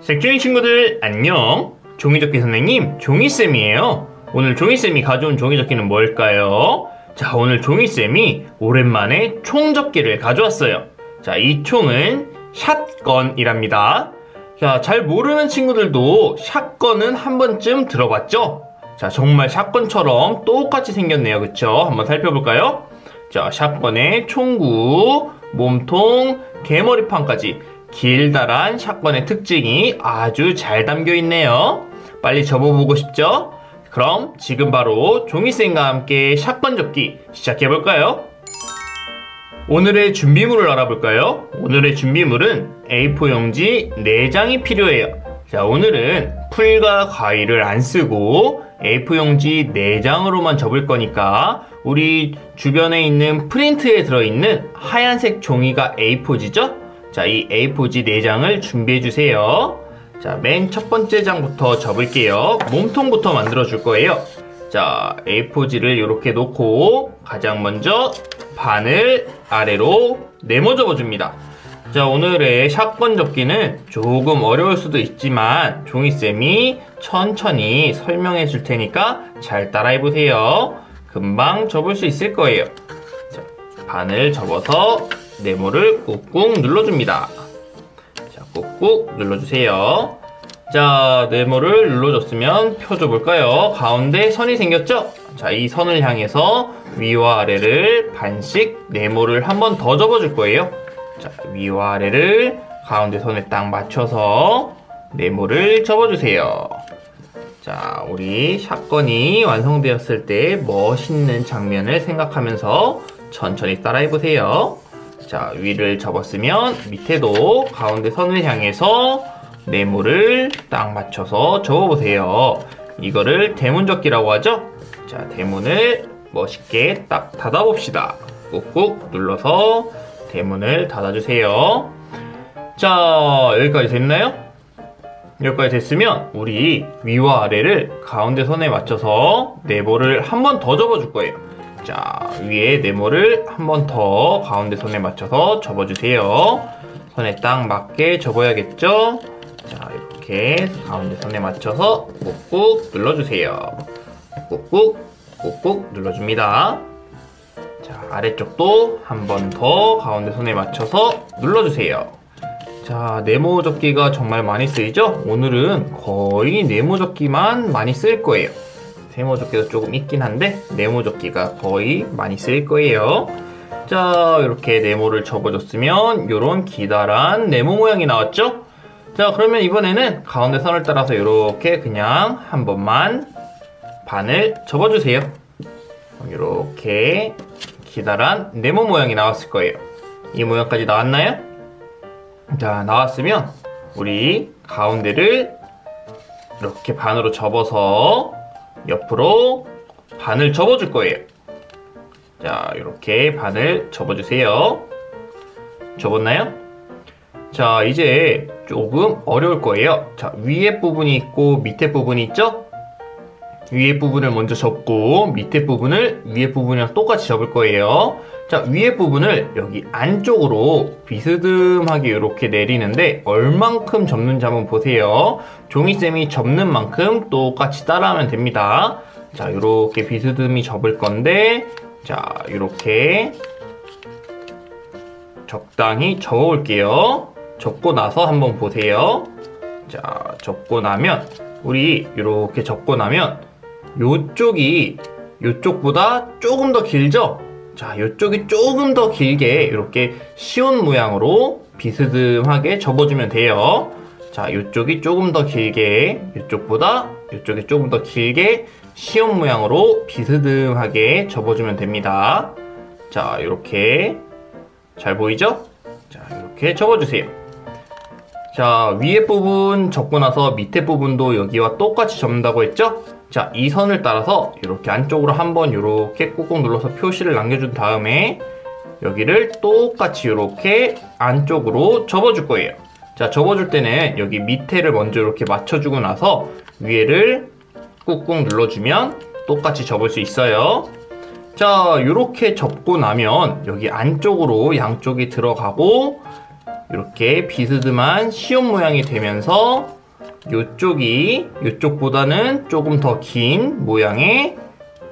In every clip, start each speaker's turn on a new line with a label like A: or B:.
A: 색종이 친구들 안녕. 종이접기 선생님 종이쌤이에요. 오늘 종이쌤이 가져온 종이접기는 뭘까요? 자, 오늘 종이쌤이 오랜만에 총접기를 가져왔어요. 자, 이 총은 샷건이랍니다. 자, 잘 모르는 친구들도 샷건은 한 번쯤 들어봤죠? 자, 정말 샷건처럼 똑같이 생겼네요. 그쵸? 한번 살펴볼까요? 자, 샷건의 총구, 몸통, 개머리판까지 길다란 샷건의 특징이 아주 잘 담겨 있네요. 빨리 접어보고 싶죠? 그럼 지금 바로 종이쌤과 함께 샷건 접기 시작해볼까요? 오늘의 준비물을 알아볼까요? 오늘의 준비물은 A4 용지 4장이 필요해요. 자, 오늘은 풀과 가위를 안 쓰고 A4 용지 4장으로만 접을 거니까 우리 주변에 있는 프린트에 들어있는 하얀색 종이가 A4지죠? 자, 이 A4지 4장을 준비해주세요. 자, 맨 첫 번째 장부터 접을게요. 몸통부터 만들어줄 거예요. 자, A4지를 이렇게 놓고 가장 먼저 반을 아래로 네모 접어줍니다. 자, 오늘의 샷건 접기는 조금 어려울 수도 있지만 종이쌤이 천천히 설명해 줄 테니까 잘 따라해보세요. 금방 접을 수 있을 거예요. 자, 반을 접어서 네모를 꾹꾹 눌러줍니다. 자, 꾹꾹 눌러주세요. 자, 네모를 눌러줬으면 펴줘볼까요? 가운데 선이 생겼죠? 자, 이 선을 향해서 위와 아래를 반씩 네모를 한 번 더 접어줄 거예요. 자, 위와 아래를 가운데 선에 딱 맞춰서 네모를 접어주세요. 자, 우리 샷건이 완성되었을 때 멋있는 장면을 생각하면서 천천히 따라해보세요. 자, 위를 접었으면 밑에도 가운데 선을 향해서 네모를 딱 맞춰서 접어보세요. 이거를 대문접기라고 하죠? 자, 대문을 멋있게 딱 닫아봅시다. 꾹꾹 눌러서 대문을 닫아주세요. 자, 여기까지 됐나요? 여기까지 됐으면 우리 위와 아래를 가운데 선에 맞춰서 네모를 한 번 더 접어줄 거예요. 자, 위에 네모를 한 번 더 가운데 선에 맞춰서 접어주세요. 선에 딱 맞게 접어야겠죠? 자, 이렇게 가운데 선에 맞춰서 꾹꾹 눌러주세요. 꾹꾹 꾹꾹 눌러줍니다. 자, 아래쪽도 한 번 더 가운데 선에 맞춰서 눌러주세요. 자, 네모 접기가 정말 많이 쓰이죠? 오늘은 거의 네모 접기만 많이 쓸 거예요. 세모 접기도 조금 있긴 한데 네모 접기가 거의 많이 쓰일 거예요. 자, 이렇게 네모를 접어줬으면 이런 기다란 네모 모양이 나왔죠? 자, 그러면 이번에는 가운데 선을 따라서 이렇게 그냥 한 번만 반을 접어주세요. 이렇게 기다란 네모 모양이 나왔을 거예요. 이 모양까지 나왔나요? 자, 나왔으면 우리 가운데를 이렇게 반으로 접어서 옆으로 반을 접어줄 거예요. 자, 이렇게 반을 접어주세요. 접었나요? 자, 이제 조금 어려울 거예요. 자, 위에 부분이 있고 밑에 부분이 있죠? 위에 부분을 먼저 접고 밑에 부분을 위에 부분이랑 똑같이 접을 거예요. 자, 위에 부분을 여기 안쪽으로 비스듬하게 이렇게 내리는데 얼만큼 접는지 한번 보세요. 종이쌤이 접는 만큼 똑같이 따라하면 됩니다. 자, 이렇게 비스듬히 접을 건데, 자, 이렇게 적당히 접어볼게요. 접고 나서 한번 보세요. 자, 접고 나면 우리 이렇게 접고 나면 요쪽이 요쪽보다 조금 더 길죠? 자, 요쪽이 조금 더 길게 이렇게 시온 모양으로 비스듬하게 접어주면 돼요. 자, 요쪽이 조금 더 길게 요쪽보다 요쪽이 조금 더 길게 시온 모양으로 비스듬하게 접어주면 됩니다. 자, 이렇게 잘 보이죠? 자, 이렇게 접어주세요. 자, 위에 부분 접고 나서 밑에 부분도 여기와 똑같이 접는다고 했죠? 자, 이 선을 따라서 이렇게 안쪽으로 한번 이렇게 꾹꾹 눌러서 표시를 남겨준 다음에 여기를 똑같이 이렇게 안쪽으로 접어줄 거예요. 자, 접어줄 때는 여기 밑에를 먼저 이렇게 맞춰주고 나서 위에를 꾹꾹 눌러주면 똑같이 접을 수 있어요. 자, 이렇게 접고 나면 여기 안쪽으로 양쪽이 들어가고 이렇게 비스듬한 시옷 모양이 되면서 요쪽이 요쪽보다는 조금 더 긴 모양의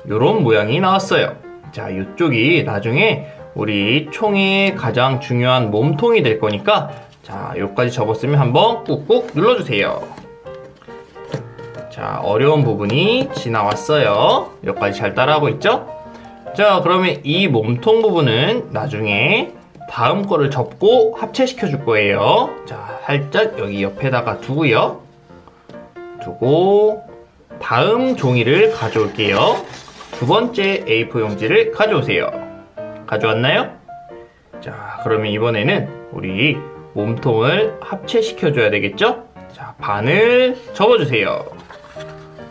A: 요런 모양이 나왔어요. 자, 요쪽이 나중에 우리 총의 가장 중요한 몸통이 될 거니까, 자, 요까지 접었으면 한번 꾹꾹 눌러주세요. 자, 어려운 부분이 지나왔어요. 요까지 잘 따라하고 있죠? 자, 그러면 이 몸통 부분은 나중에 다음 거를 접고 합체시켜 줄 거예요. 자, 살짝 여기 옆에다가 두고요. 두고 다음 종이를 가져올게요. 두 번째 A4 용지를 가져오세요. 가져왔나요? 자, 그러면 이번에는 우리 몸통을 합체시켜 줘야 되겠죠? 자, 반을 접어주세요.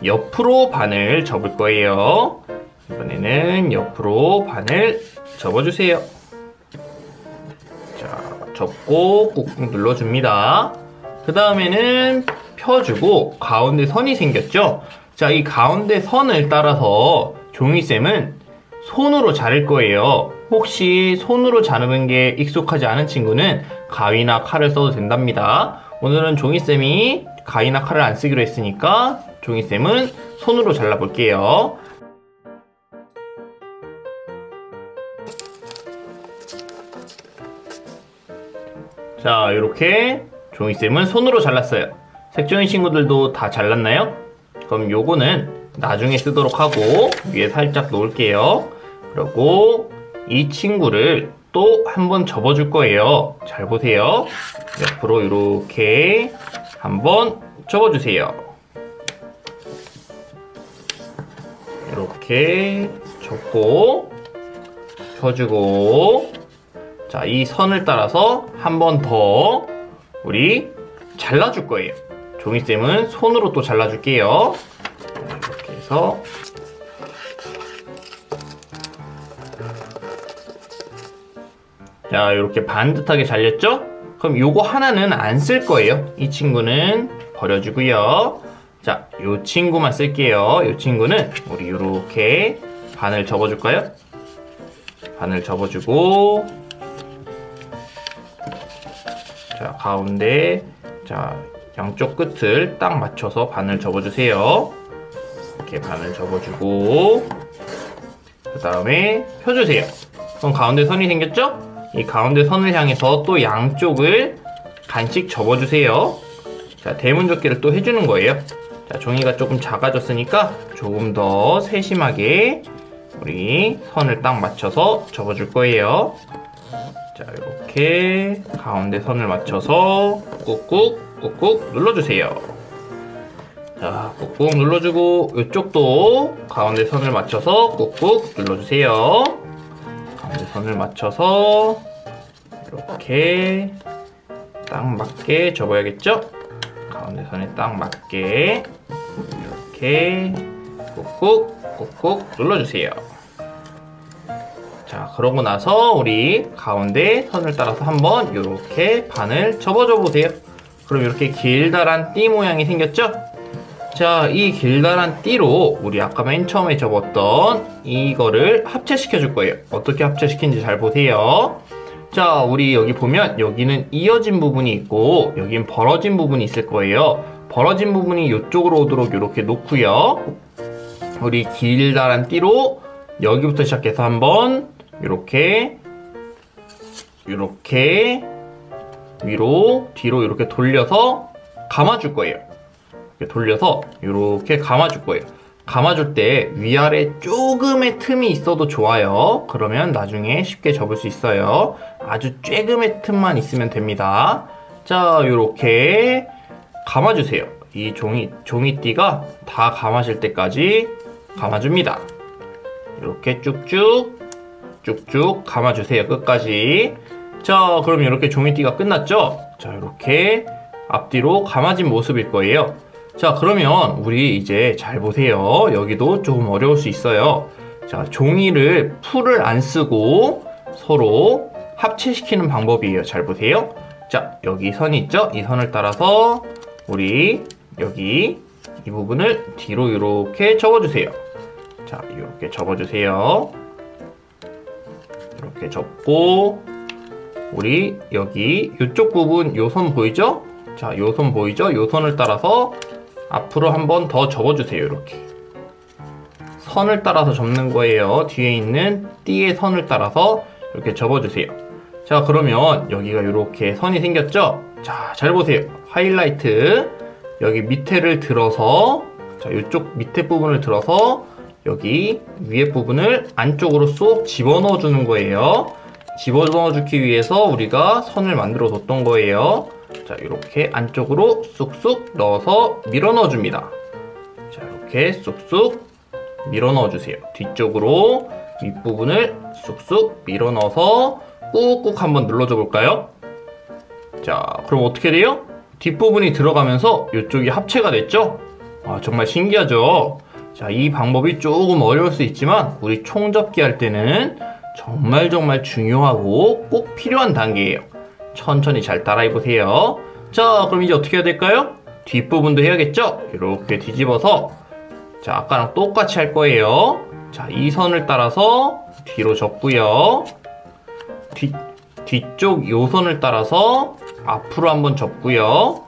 A: 옆으로 반을 접을 거예요. 이번에는 옆으로 반을 접어주세요. 자, 접고 꾹꾹 눌러줍니다. 그 다음에는 펴주고 가운데 선이 생겼죠? 자, 이 가운데 선을 따라서 종이쌤은 손으로 자를 거예요. 혹시 손으로 자르는 게 익숙하지 않은 친구는 가위나 칼을 써도 된답니다. 오늘은 종이쌤이 가위나 칼을 안 쓰기로 했으니까 종이쌤은 손으로 잘라볼게요. 자, 이렇게 종이쌤은 손으로 잘랐어요. 색종이 친구들도 다 잘랐나요? 그럼 요거는 나중에 쓰도록 하고 위에 살짝 놓을게요. 그리고 이 친구를 또 한번 접어줄 거예요. 잘 보세요. 옆으로 이렇게 한번 접어주세요. 이렇게 접고 펴주고, 자, 이 선을 따라서 한 번 더 우리 잘라줄 거예요. 종이쌤은 손으로 또 잘라줄게요. 이렇게 해서 자, 이렇게 반듯하게 잘렸죠? 그럼 요거 하나는 안 쓸 거예요. 이 친구는 버려주고요. 자, 요 친구만 쓸게요. 요 친구는 우리 요렇게 반을 접어줄까요? 반을 접어주고, 자, 가운데, 자, 양쪽 끝을 딱 맞춰서 반을 접어주세요. 이렇게 반을 접어주고, 그 다음에 펴주세요. 그럼 가운데 선이 생겼죠? 이 가운데 선을 향해서 또 양쪽을 반씩 접어주세요. 자, 대문접기를 또 해주는 거예요. 자, 종이가 조금 작아졌으니까 조금 더 세심하게 우리 선을 딱 맞춰서 접어줄 거예요. 자, 이렇게 가운데 선을 맞춰서 꾹꾹 꾹꾹 눌러주세요. 자, 꾹꾹 눌러주고 이쪽도 가운데 선을 맞춰서 꾹꾹 눌러주세요. 가운데 선을 맞춰서 이렇게 딱 맞게 접어야겠죠? 가운데 선에 딱 맞게 이렇게 꾹꾹 꾹꾹 눌러주세요. 자, 그러고 나서 우리 가운데 선을 따라서 한번 이렇게 반을 접어줘 보세요. 그럼 이렇게 길다란 띠 모양이 생겼죠? 자, 이 길다란 띠로 우리 아까 맨 처음에 접었던 이거를 합체시켜 줄 거예요. 어떻게 합체시키는지 잘 보세요. 자, 우리 여기 보면 여기는 이어진 부분이 있고 여긴 벌어진 부분이 있을 거예요. 벌어진 부분이 이쪽으로 오도록 이렇게 놓고요. 우리 길다란 띠로 여기부터 시작해서 한번 이렇게 위로 뒤로 이렇게 돌려서 감아줄 거예요. 이렇게 돌려서 이렇게 감아줄 거예요. 감아줄 때 위아래 조금의 틈이 있어도 좋아요. 그러면 나중에 쉽게 접을 수 있어요. 아주 쬐금의 틈만 있으면 됩니다. 자, 이렇게 감아주세요. 이 종이띠가 다 감아질 때까지 감아줍니다. 이렇게 쭉쭉 감아주세요. 끝까지. 자, 그럼 이렇게 종이띠가 끝났죠? 자, 이렇게 앞뒤로 감아진 모습일 거예요. 자, 그러면 우리 이제 잘 보세요. 여기도 조금 어려울 수 있어요. 자, 종이를 풀을 안 쓰고 서로 합체시키는 방법이에요. 잘 보세요. 자, 여기 선이 있죠? 이 선을 따라서 우리 여기 이 부분을 뒤로 이렇게 접어주세요. 자, 이렇게 접어주세요. 이렇게 접고 우리 여기 이쪽 부분 요 선 보이죠? 자, 요 선 보이죠? 요 선을 따라서 앞으로 한 번 더 접어주세요. 이렇게 선을 따라서 접는 거예요. 뒤에 있는 띠의 선을 따라서 이렇게 접어주세요. 자, 그러면 여기가 이렇게 선이 생겼죠? 자, 잘 보세요. 하이라이트 여기 밑에를 들어서, 자, 이쪽 밑에 부분을 들어서 여기 위에 부분을 안쪽으로 쏙 집어넣어 주는 거예요. 집어넣어 주기 위해서 우리가 선을 만들어 뒀던 거예요. 자, 이렇게 안쪽으로 쑥쑥 넣어서 밀어 넣어 줍니다. 자, 이렇게 쑥쑥 밀어 넣어 주세요. 뒤쪽으로 윗부분을 쑥쑥 밀어 넣어서 꾹꾹 한번 눌러줘 볼까요? 자, 그럼 어떻게 돼요? 뒷부분이 들어가면서 이쪽이 합체가 됐죠? 아, 정말 신기하죠? 자, 이 방법이 조금 어려울 수 있지만 우리 총접기 할 때는 정말 중요하고 꼭 필요한 단계예요. 천천히 잘 따라해 보세요. 자, 그럼 이제 어떻게 해야 될까요? 뒷부분도 해야겠죠? 이렇게 뒤집어서, 자, 아까랑 똑같이 할 거예요. 자, 이 선을 따라서 뒤로 접고요. 뒤쪽 요 선을 따라서 앞으로 한번 접고요.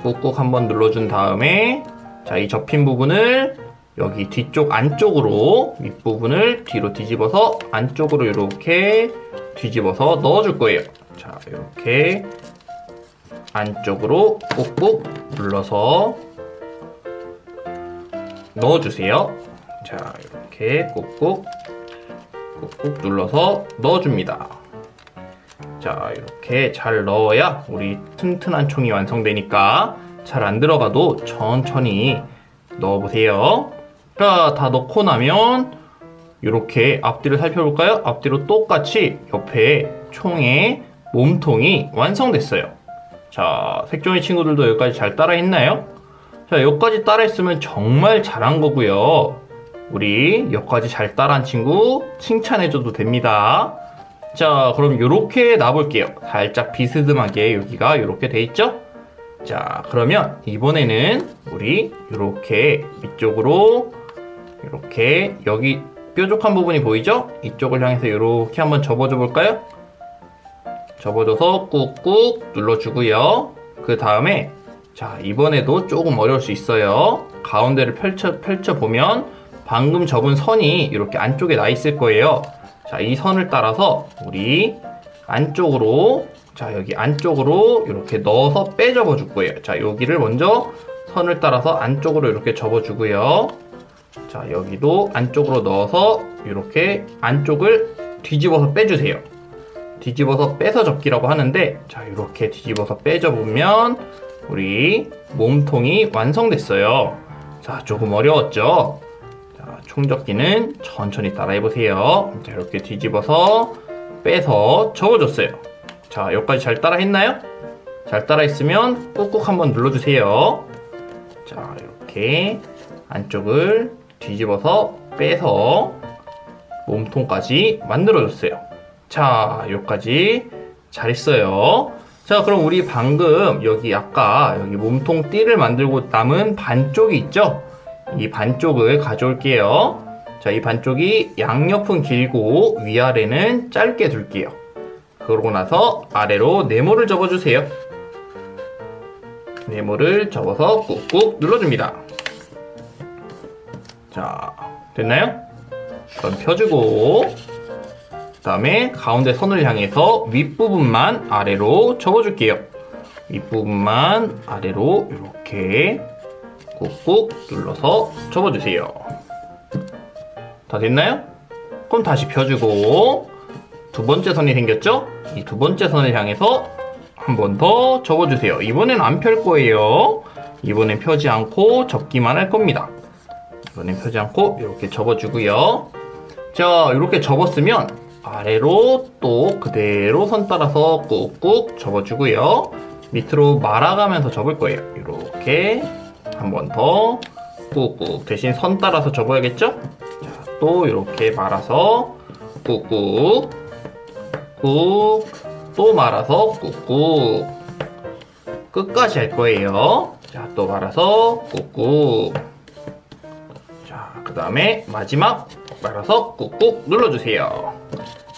A: 꾹꾹 한번 눌러준 다음에, 자, 이 접힌 부분을 여기 뒤쪽 안쪽으로 윗부분을 뒤로 뒤집어서 안쪽으로 이렇게 뒤집어서 넣어줄 거예요. 자, 이렇게 안쪽으로 꾹꾹 눌러서 넣어주세요. 자, 이렇게 꾹꾹 눌러서 넣어줍니다. 자, 이렇게 잘 넣어야 우리 튼튼한 총이 완성되니까 잘 안 들어가도 천천히 넣어보세요. 자, 다 넣고 나면 이렇게 앞뒤를 살펴볼까요? 앞뒤로 똑같이 옆에 총의 몸통이 완성됐어요. 자, 색종이 친구들도 여기까지 잘 따라 했나요? 자, 여기까지 따라 했으면 정말 잘한 거고요. 우리 여기까지 잘 따라한 친구 칭찬해줘도 됩니다. 자, 그럼 이렇게 놔볼게요. 살짝 비스듬하게 여기가 이렇게 돼 있죠? 자, 그러면 이번에는 우리 이렇게 위쪽으로 이렇게 여기 뾰족한 부분이 보이죠? 이쪽을 향해서 이렇게 한번 접어줘 볼까요? 접어줘서 꾹꾹 눌러주고요. 그 다음에, 자, 이번에도 조금 어려울 수 있어요. 가운데를 펼쳐보면 방금 접은 선이 이렇게 안쪽에 나 있을 거예요. 자, 이 선을 따라서 우리 안쪽으로, 자, 여기 안쪽으로 이렇게 넣어서 빼접어 줄 거예요. 자, 여기를 먼저 선을 따라서 안쪽으로 이렇게 접어 주고요. 자, 여기도 안쪽으로 넣어서 이렇게 안쪽을 뒤집어서 빼주세요. 뒤집어서 빼서 접기라고 하는데, 자, 이렇게 뒤집어서 빼접으면 우리 몸통이 완성됐어요. 자, 조금 어려웠죠? 자, 총접기는 천천히 따라해보세요. 자, 이렇게 뒤집어서 빼서 접어줬어요. 자, 여기까지 잘 따라 했나요? 잘 따라 했으면 꾹꾹 한번 눌러주세요. 자, 이렇게 안쪽을 뒤집어서 빼서 몸통까지 만들어줬어요. 자, 여기까지 잘했어요. 자, 그럼 우리 방금 여기 아까 여기 몸통 띠를 만들고 남은 반쪽이 있죠? 이 반쪽을 가져올게요. 자, 이 반쪽이 양옆은 길고 위아래는 짧게 둘게요. 그러고 나서 아래로 네모를 접어주세요. 네모를 접어서 꾹꾹 눌러줍니다. 자, 됐나요? 그럼 펴주고, 그 다음에 가운데 선을 향해서 윗부분만 아래로 접어줄게요. 윗부분만 아래로 이렇게 꾹꾹 눌러서 접어주세요. 다 됐나요? 그럼 다시 펴주고, 두 번째 선이 생겼죠? 이 두 번째 선을 향해서 한 번 더 접어주세요. 이번엔 안 펼 거예요. 이번엔 펴지 않고 접기만 할 겁니다. 이번엔 펴지 않고 이렇게 접어주고요. 자, 이렇게 접었으면 아래로 또 그대로 선 따라서 꾹꾹 접어주고요. 밑으로 말아가면서 접을 거예요. 이렇게 한 번 더 꾹꾹, 대신 선 따라서 접어야겠죠? 자, 또 이렇게 말아서 꾹꾹 꾹, 또 말아서 꾹꾹, 끝까지 할 거예요. 자, 또 말아서 꾹꾹. 자, 그 다음에 마지막 말아서 꾹꾹 눌러주세요.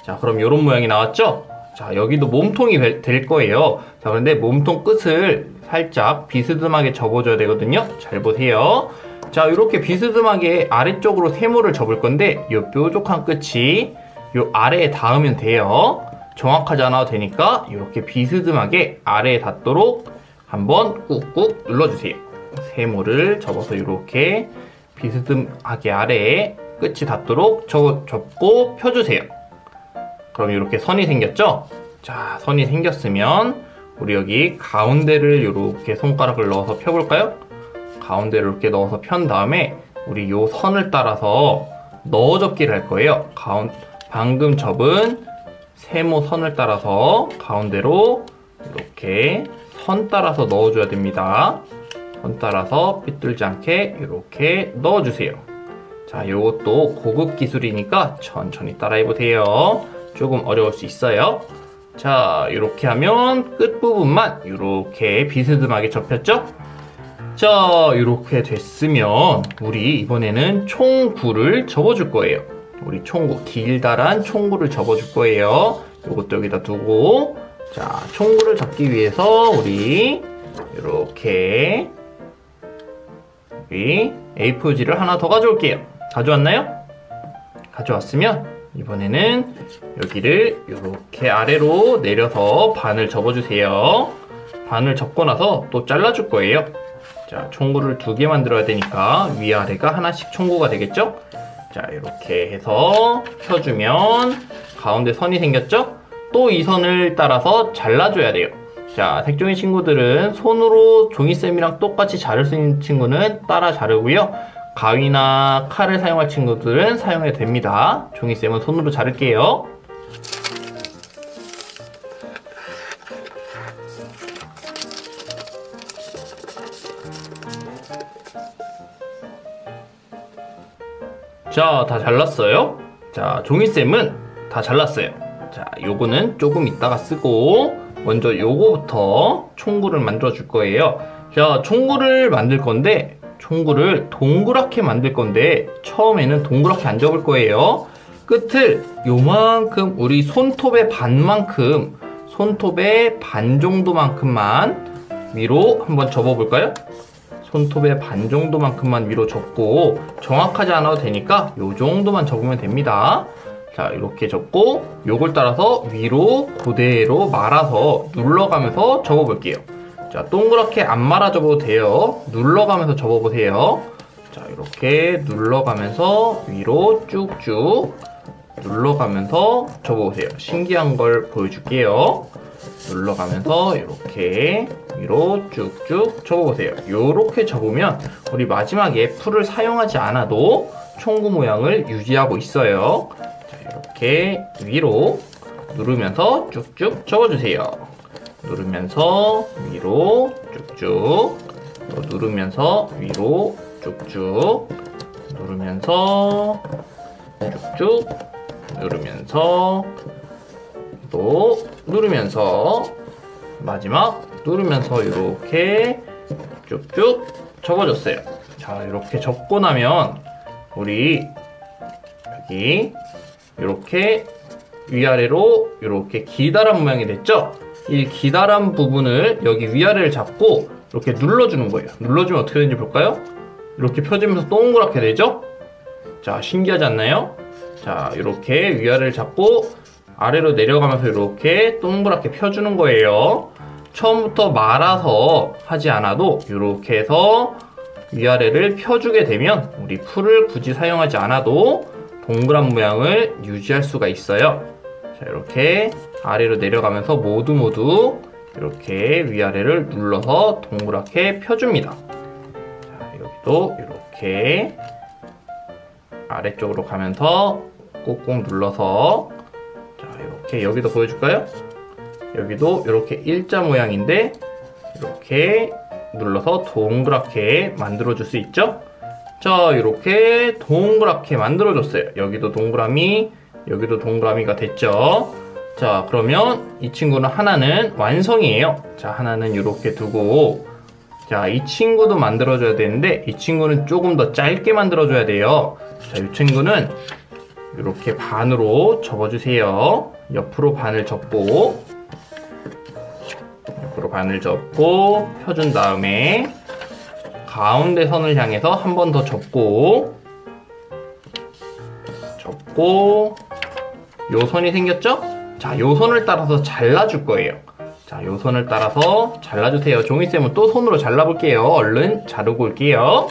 A: 자, 그럼 이런 모양이 나왔죠? 자, 여기도 몸통이 될 거예요. 자, 그런데 몸통 끝을 살짝 비스듬하게 접어줘야 되거든요. 잘 보세요. 자, 이렇게 비스듬하게 아래쪽으로 세모를 접을 건데 이 뾰족한 끝이 이 아래에 닿으면 돼요. 정확하지 않아도 되니까 이렇게 비스듬하게 아래에 닿도록 한번 꾹꾹 눌러주세요. 세모를 접어서 이렇게 비스듬하게 아래에 끝이 닿도록 접고 펴주세요. 그럼 이렇게 선이 생겼죠? 자, 선이 생겼으면 우리 여기 가운데를 이렇게 손가락을 넣어서 펴볼까요? 가운데를 이렇게 넣어서 편 다음에 우리 요 선을 따라서 넣어 접기를 할 거예요. 방금 접은 세모 선을 따라서 가운데로 이렇게 선 따라서 넣어줘야 됩니다. 선 따라서 삐뚤지 않게 이렇게 넣어주세요. 자, 요것도 고급 기술이니까 천천히 따라해보세요. 조금 어려울 수 있어요. 자, 이렇게 하면 끝부분만 이렇게 비스듬하게 접혔죠? 자, 이렇게 됐으면 우리 이번에는 총구를 접어줄 거예요. 우리 총구, 길다란 총구를 접어줄 거예요. 요것도 여기다 두고, 자, 총구를 접기 위해서 우리 이렇게 우리 A4지를 하나 더 가져올게요. 가져왔나요? 가져왔으면 이번에는 여기를 이렇게 아래로 내려서 반을 접어주세요. 반을 접고 나서 또 잘라줄 거예요. 자, 총구를 2개 만들어야 되니까 위아래가 하나씩 총구가 되겠죠? 자, 이렇게 해서 펴주면 가운데 선이 생겼죠? 또 이 선을 따라서 잘라줘야 돼요. 자, 색종이 친구들은 손으로 종이쌤이랑 똑같이 자를 수 있는 친구는 따라 자르고요. 가위나 칼을 사용할 친구들은 사용해도 됩니다. 종이쌤은 손으로 자를게요. 자, 다 잘랐어요? 자, 종이쌤은 다 잘랐어요. 자, 요거는 조금 이따가 쓰고 먼저 요거부터 총구를 만들어 줄 거예요. 자, 총구를 만들 건데 총구를 동그랗게 만들 건데 처음에는 동그랗게 안 접을 거예요. 끝을 요만큼 우리 손톱의 반만큼 손톱의 반 정도만큼만 위로 한번 접어 볼까요? 손톱의 반 정도만큼만 위로 접고 정확하지 않아도 되니까 요 정도만 접으면 됩니다. 자, 이렇게 접고 요걸 따라서 위로 그대로 말아서 눌러가면서 접어 볼게요. 자, 동그랗게 안 말아 접어도 돼요. 눌러가면서 접어 보세요. 자, 이렇게 눌러가면서 위로 쭉쭉 눌러가면서 접어 보세요. 신기한 걸 보여줄게요. 눌러가면서 이렇게 위로 쭉쭉 접어보세요. 이렇게 접으면 우리 마지막에 풀을 사용하지 않아도 총구 모양을 유지하고 있어요. 자, 이렇게 위로 누르면서 쭉쭉 접어주세요. 누르면서 위로 쭉쭉, 또 누르면서 위로 쭉쭉, 누르면서 쭉쭉, 누르면서 또 누르면서 마지막 누르면서 이렇게 쭉쭉 접어줬어요. 자, 이렇게 접고 나면 우리 여기 이렇게 위아래로 이렇게 기다란 모양이 됐죠? 이 기다란 부분을 여기 위아래를 잡고 이렇게 눌러주는 거예요. 눌러주면 어떻게 되는지 볼까요? 이렇게 펴지면서 동그랗게 되죠? 자, 신기하지 않나요? 자, 이렇게 위아래를 잡고 아래로 내려가면서 이렇게 동그랗게 펴주는 거예요. 처음부터 말아서 하지 않아도 이렇게 해서 위아래를 펴주게 되면 우리 풀을 굳이 사용하지 않아도 동그란 모양을 유지할 수가 있어요. 자, 이렇게 아래로 내려가면서 모두 이렇게 위아래를 눌러서 동그랗게 펴줍니다. 자, 여기도 이렇게 아래쪽으로 가면서 꾹꾹 눌러서, 자, 이렇게 여기도 보여줄까요? 여기도 이렇게 일자 모양인데 이렇게 눌러서 동그랗게 만들어 줄 수 있죠? 자, 이렇게 동그랗게 만들어 줬어요. 여기도 동그라미, 여기도 동그라미가 됐죠? 자, 그러면 이 친구는 하나는 완성이에요. 자, 하나는 이렇게 두고, 자, 이 친구도 만들어줘야 되는데 이 친구는 조금 더 짧게 만들어줘야 돼요. 자, 이 친구는 이렇게 반으로 접어주세요. 옆으로 반을 접고 펴준 다음에 가운데 선을 향해서 한 번 더 접고 요 선이 생겼죠? 자, 요 선을 따라서 잘라줄 거예요. 자, 요 선을 따라서 잘라주세요. 종이쌤은 또 손으로 잘라볼게요. 얼른 자르고 올게요.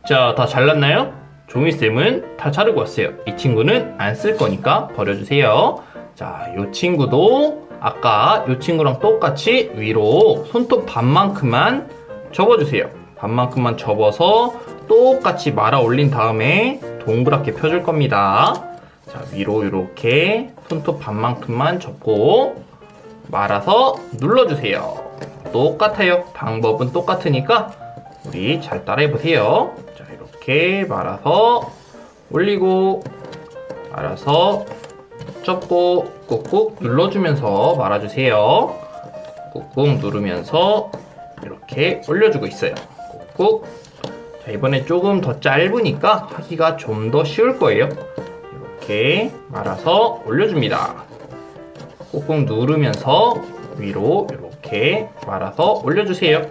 A: 자, 다 잘랐나요? 종이쌤은 다 자르고 왔어요. 이 친구는 안 쓸 거니까 버려주세요. 자, 요 친구도 아까 요 친구랑 똑같이 위로 손톱 반만큼만 접어주세요. 반만큼만 접어서 똑같이 말아 올린 다음에 동그랗게 펴줄 겁니다. 자, 위로 이렇게 손톱 반만큼만 접고 말아서 눌러주세요. 똑같아요. 방법은 똑같으니까 우리 잘 따라해보세요. 자, 이렇게 말아서 올리고 말아서 접고 꾹꾹 눌러주면서 말아주세요. 꾹꾹 누르면서 이렇게 올려주고 있어요. 꾹꾹. 자, 이번에 조금 더 짧으니까 하기가 좀 더 쉬울 거예요. 이렇게 말아서 올려줍니다. 꾹꾹 누르면서 위로 이렇게 말아서 올려주세요.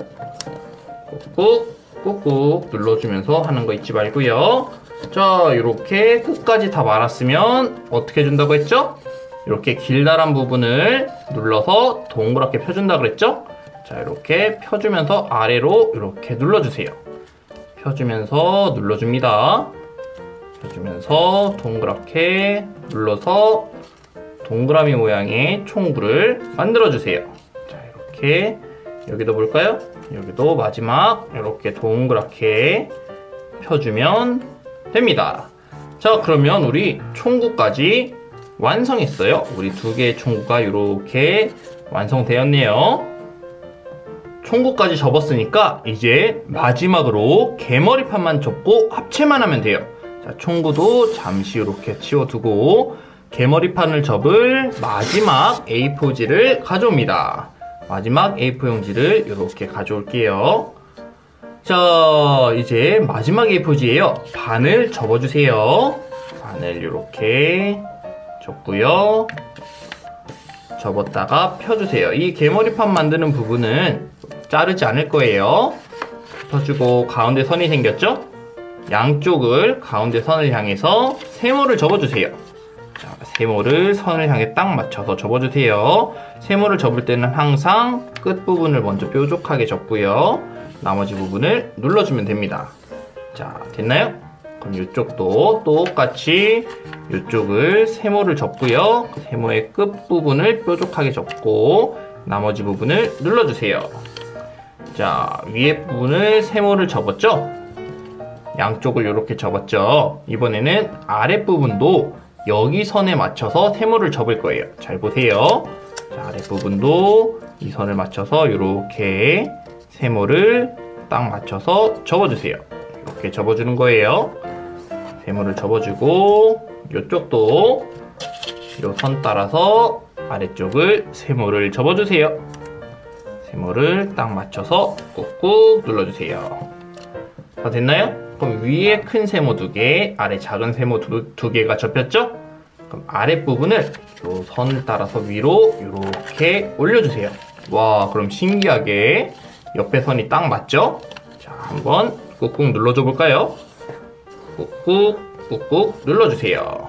A: 꾹꾹 눌러주면서 하는 거 잊지 말고요. 자, 이렇게 끝까지 다 말았으면 어떻게 해준다고 했죠? 이렇게 길다란 부분을 눌러서 동그랗게 펴준다 그랬죠? 자, 이렇게 펴주면서 아래로 이렇게 눌러주세요. 펴주면서 눌러줍니다. 펴주면서 동그랗게 눌러서 동그라미 모양의 총구를 만들어주세요. 자, 이렇게 여기도 볼까요? 여기도 마지막 이렇게 동그랗게 펴주면 됩니다. 자, 그러면 우리 총구까지 완성했어요. 우리 두 개의 총구가 이렇게 완성되었네요. 총구까지 접었으니까 이제 마지막으로 개머리판만 접고 합체만 하면 돼요. 자, 총구도 잠시 이렇게 치워두고 개머리판을 접을 마지막 A4지를 가져옵니다. 마지막 A4 용지를 이렇게 가져올게요. 자, 이제 마지막 A4지예요. 반을 접어주세요. 반을 이렇게 접고요. 접었다가 펴주세요. 이 개머리판 만드는 부분은 자르지 않을 거예요. 펴주고 가운데 선이 생겼죠? 양쪽을 가운데 선을 향해서 세모를 접어주세요. 자, 세모를 선을 향해 딱 맞춰서 접어주세요. 세모를 접을 때는 항상 끝부분을 먼저 뾰족하게 접고요. 나머지 부분을 눌러주면 됩니다. 자, 됐나요? 그럼 이쪽도 똑같이 이쪽을 세모를 접고요. 세모의 끝부분을 뾰족하게 접고 나머지 부분을 눌러주세요. 자, 위에 부분을 세모를 접었죠? 양쪽을 이렇게 접었죠? 이번에는 아랫부분도 여기 선에 맞춰서 세모를 접을 거예요. 잘 보세요. 자, 아랫부분도 이 선을 맞춰서 이렇게 세모를 딱 맞춰서 접어주세요. 이렇게 접어주는 거예요. 세모를 접어주고 이쪽도 이 선 따라서 아래쪽을 세모를 접어주세요. 세모를 딱 맞춰서 꾹꾹 눌러주세요. 다 됐나요? 그럼 위에 큰 세모 2개, 아래 작은 세모 두 개가 접혔죠? 그럼 아랫부분을 이 선을 따라서 위로 이렇게 올려주세요. 와, 그럼 신기하게 옆에 선이 딱 맞죠? 자, 한번 꾹꾹 눌러줘 볼까요? 꾹꾹 눌러주세요.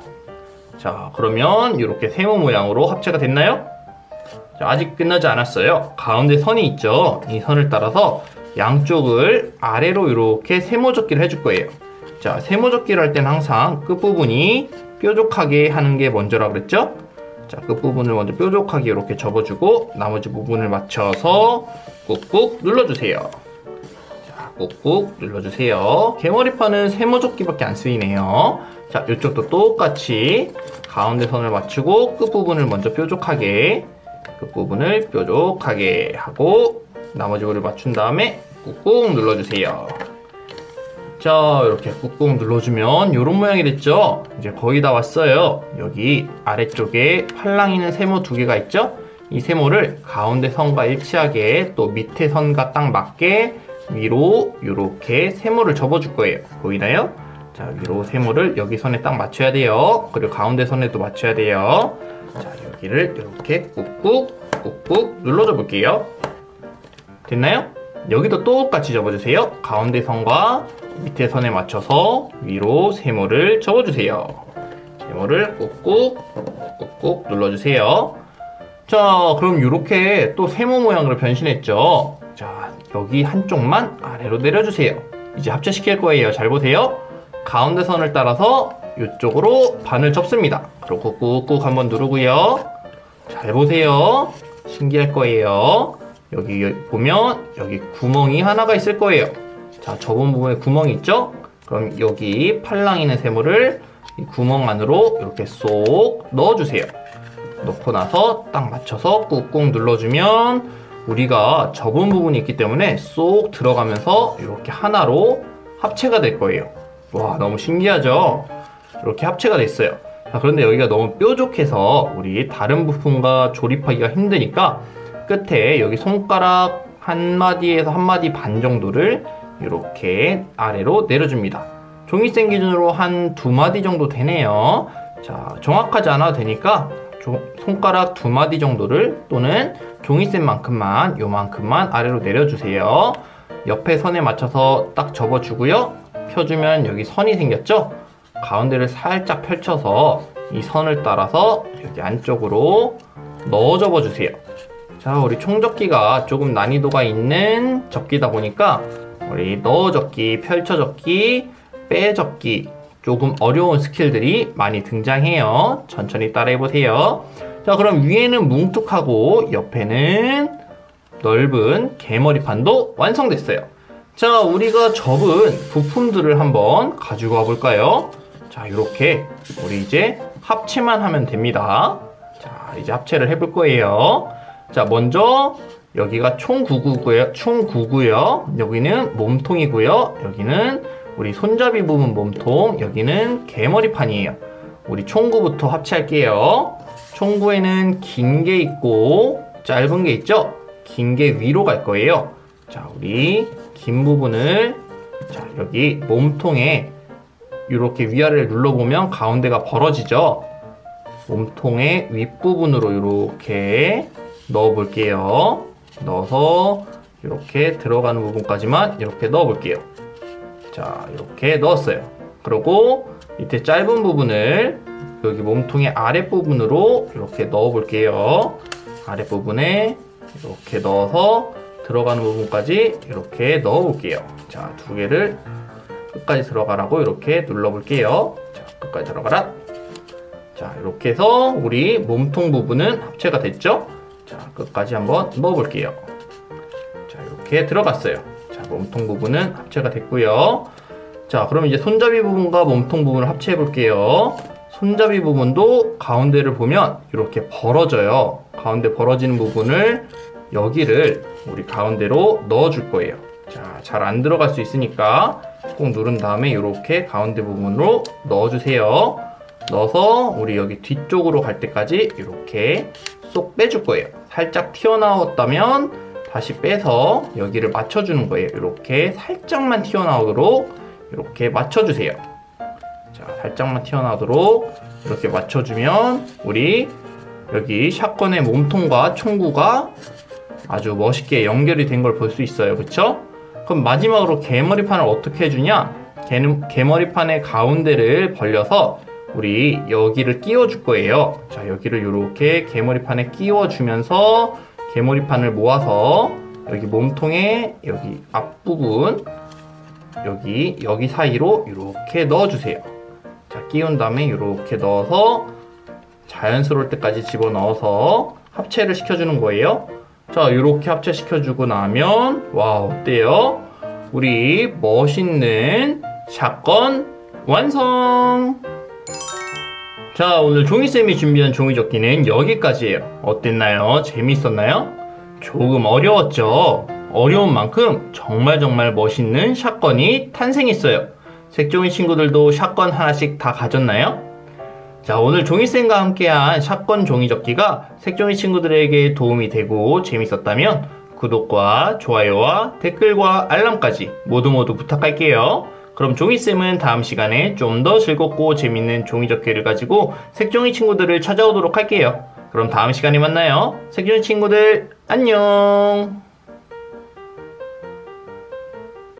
A: 자, 그러면 이렇게 세모 모양으로 합체가 됐나요? 자, 아직 끝나지 않았어요. 가운데 선이 있죠? 이 선을 따라서 양쪽을 아래로 이렇게 세모접기를 해줄 거예요. 자, 세모접기를 할 때는 항상 끝부분이 뾰족하게 하는 게 먼저라 그랬죠? 자, 끝부분을 먼저 뾰족하게 이렇게 접어주고 나머지 부분을 맞춰서 꾹꾹 눌러주세요. 자, 꾹꾹 눌러주세요. 개머리판은 세모접기밖에 안 쓰이네요. 자, 이쪽도 똑같이 가운데 선을 맞추고 끝부분을 먼저 뾰족하게 하고 나머지 부분을 맞춘 다음에 꾹꾹 눌러주세요. 자, 이렇게 꾹꾹 눌러주면 이런 모양이 됐죠? 이제 거의 다 왔어요. 여기 아래쪽에 팔랑이는 세모 2개가 있죠? 이 세모를 가운데 선과 일치하게 또 밑에 선과 딱 맞게 위로 이렇게 세모를 접어줄 거예요. 보이나요? 자, 위로 세모를 여기 선에 딱 맞춰야 돼요. 그리고 가운데 선에도 맞춰야 돼요. 자, 여기를 이렇게 꾹꾹 눌러줘 볼게요. 됐나요? 여기도 똑같이 접어주세요. 가운데 선과 밑에 선에 맞춰서 위로 세모를 접어주세요. 세모를 꾹꾹 눌러주세요. 자, 그럼 이렇게 또 세모 모양으로 변신했죠. 자, 여기 한쪽만 아래로 내려주세요. 이제 합체시킬 거예요. 잘 보세요. 가운데 선을 따라서 이쪽으로 반을 접습니다. 그리고 꾹꾹 한번 누르고요. 잘 보세요. 신기할 거예요. 여기 보면 여기 구멍이 하나가 있을 거예요. 자, 접은 부분에 구멍이 있죠? 그럼 여기 팔랑이는 세모를 이 구멍 안으로 이렇게 쏙 넣어주세요. 넣고 나서 딱 맞춰서 꾹꾹 눌러주면 우리가 접은 부분이 있기 때문에 쏙 들어가면서 이렇게 하나로 합체가 될 거예요. 와, 너무 신기하죠? 이렇게 합체가 됐어요. 자, 그런데 여기가 너무 뾰족해서 우리 다른 부품과 조립하기가 힘드니까 끝에 여기 손가락 한 마디에서 한 마디 반 정도를 이렇게 아래로 내려줍니다. 종이쌤 기준으로 한 두 마디 정도 되네요. 자, 정확하지 않아도 되니까 손가락 두 마디 정도를 또는 종이쌤만큼만 요만큼만 아래로 내려주세요. 옆에 선에 맞춰서 딱 접어주고요. 펴주면 여기 선이 생겼죠? 가운데를 살짝 펼쳐서 이 선을 따라서 여기 안쪽으로 넣어 접어주세요. 자, 우리 총접기가 조금 난이도가 있는 접기다 보니까 우리 넣어 접기, 펼쳐 접기, 빼 접기 조금 어려운 스킬들이 많이 등장해요. 천천히 따라해보세요. 자, 그럼 위에는 뭉툭하고 옆에는 넓은 개머리판도 완성됐어요. 자, 우리가 접은 부품들을 한번 가지고 와볼까요? 자, 이렇게 우리 이제 합체만 하면 됩니다. 자, 이제 합체를 해볼 거예요. 자, 먼저 여기가 총 9구고요. 여기는 몸통이고요. 여기는 우리 손잡이 부분 몸통, 여기는 개머리판이에요. 우리 총구부터 합체할게요. 총구에는 긴 게 있고 짧은 게 있죠? 긴 게 위로 갈 거예요. 자, 우리 긴 부분을 자, 여기 몸통에 이렇게 위아래를 눌러보면 가운데가 벌어지죠? 몸통의 윗부분으로 이렇게 넣어 볼게요. 넣어서 이렇게 들어가는 부분까지만 이렇게 넣어 볼게요. 자, 이렇게 넣었어요. 그리고 밑에 짧은 부분을 여기 몸통의 아랫부분으로 이렇게 넣어 볼게요. 아랫부분에 이렇게 넣어서 들어가는 부분까지 이렇게 넣어 볼게요. 자, 두 개를 끝까지 들어가라고 이렇게 눌러 볼게요. 자, 끝까지 들어가라. 자, 이렇게 해서 우리 몸통 부분은 합체가 됐죠? 자, 끝까지 한번 넣어 볼게요. 자, 이렇게 들어갔어요. 자, 몸통 부분은 합체가 됐고요. 자, 그럼 이제 손잡이 부분과 몸통 부분을 합체해 볼게요. 손잡이 부분도 가운데를 보면 이렇게 벌어져요. 가운데 벌어지는 부분을 여기를 우리 가운데로 넣어 줄 거예요. 자, 잘 안 들어갈 수 있으니까 꼭 누른 다음에 이렇게 가운데 부분으로 넣어 주세요. 넣어서 우리 여기 뒤쪽으로 갈 때까지 이렇게 쏙 빼줄 거예요. 살짝 튀어나왔다면 다시 빼서 여기를 맞춰주는 거예요. 이렇게 살짝만 튀어나오도록 이렇게 맞춰주세요. 자, 살짝만 튀어나오도록 이렇게 맞춰주면 우리 여기 샷건의 몸통과 총구가 아주 멋있게 연결이 된 걸 볼 수 있어요. 그쵸? 그럼 마지막으로 개머리판을 어떻게 해주냐? 개머리판의 가운데를 벌려서 우리 여기를 끼워줄 거예요. 자, 여기를 이렇게 개머리판에 끼워주면서 개머리판을 모아서 여기 몸통의 여기 앞부분 여기 사이로 이렇게 넣어주세요. 자, 끼운 다음에 이렇게 넣어서 자연스러울 때까지 집어넣어서 합체를 시켜주는 거예요. 자, 이렇게 합체시켜주고 나면 와, 어때요? 우리 멋있는 샷건 완성! 자, 오늘 종이쌤이 준비한 종이접기는 여기까지예요. 어땠나요? 재밌었나요? 조금 어려웠죠? 어려운 만큼 정말 멋있는 샷건이 탄생했어요. 색종이 친구들도 샷건 하나씩 다 가졌나요? 자, 오늘 종이쌤과 함께한 샷건 종이접기가 색종이 친구들에게 도움이 되고 재밌었다면 구독과 좋아요와 댓글과 알람까지 모두 부탁할게요. 그럼 종이쌤은 다음 시간에 좀 더 즐겁고 재밌는 종이접기를 가지고 색종이 친구들을 찾아오도록 할게요. 그럼 다음 시간에 만나요. 색종이 친구들, 안녕!